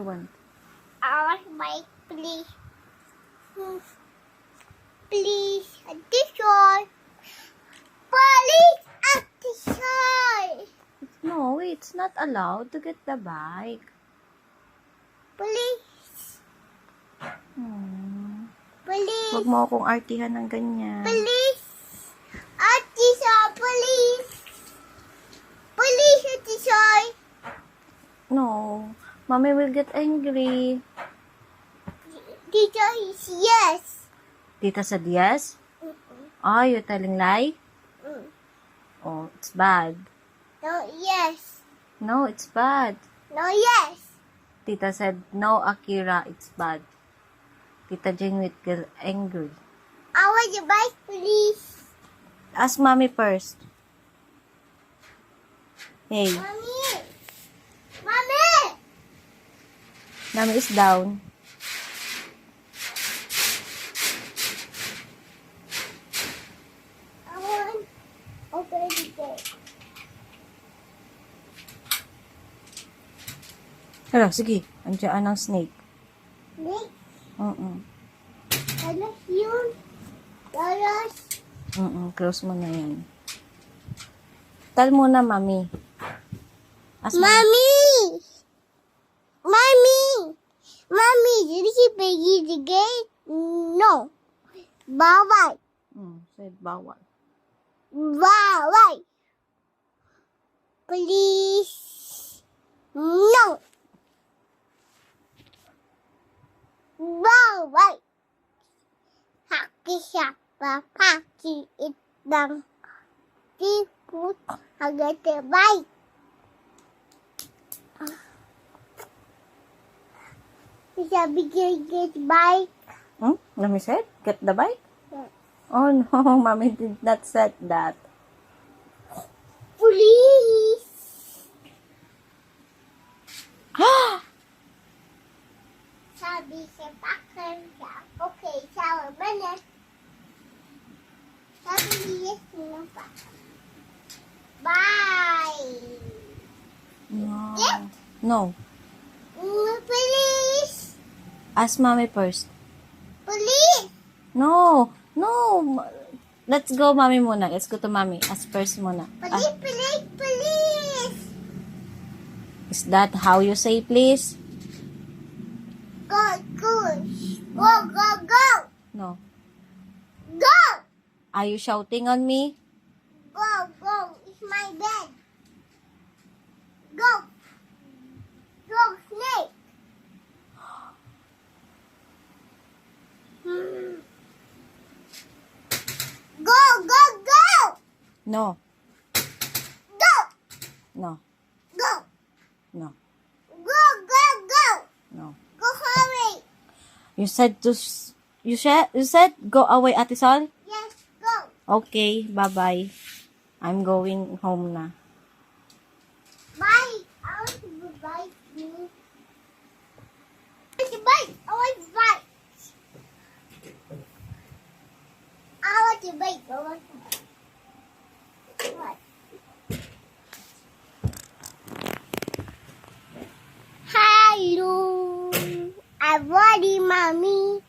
want? I want bike, please. Please, addition. Please, addition. No, it's not allowed to get the bike. Please, please. Huwag mo akong artihan ng ganyan. Please, addition, please. Please, addition. No, mommy will get angry. Teacher is yes. Tita said yes? Oh, you're telling lie? Oh, it's bad. No, yes. No, it's bad. No, yes. Tita said, no, Akira, it's bad. Tita Jane will get angry. I want the bike, please. Ask mommy first. Hey, Mommy. Mommy. mommy is down. I want open the gate. Hala, sige. Andiyan ang snake. Nick, Mm-mm. ano yun? Dollars. Close mo na yan. Tell mo na, mommy. Ask Mommy! Mommy! Mommy, did you pay the gate? No. Bawal. Said bawal. Bawal. Please. No. Bawal. Haki siya. Papaki itang tipot agad bike. Sabi ko get bike. Mommy said, get the bike? Yeah. Oh no, mommy did not said that. Please. Sabi siya pakan siya. Okay, shower mana. Sabi niya sino pa. Bye. No. Get? No. Please. Ask mommy first. Please. No. No. Let's go, mommy muna. Let's go to mommy. Ask first muna. Please, please, please. Is that how you say please? Go, go. Go, go, go. No. Go. Are you shouting on me? Go, go. It's my bed. Go. Go, snake. Go, go, go. No. Go. No. Go. No. Go, go, go. No. Go, hurry. You said you said go away, Ate Sol? Yes, go. Okay, bye-bye. I'm going home na. Bye. I want to bite you. I want to bite. I want to bite. I want to bite. I want to bite. What? Hello. I'm ready, mommy.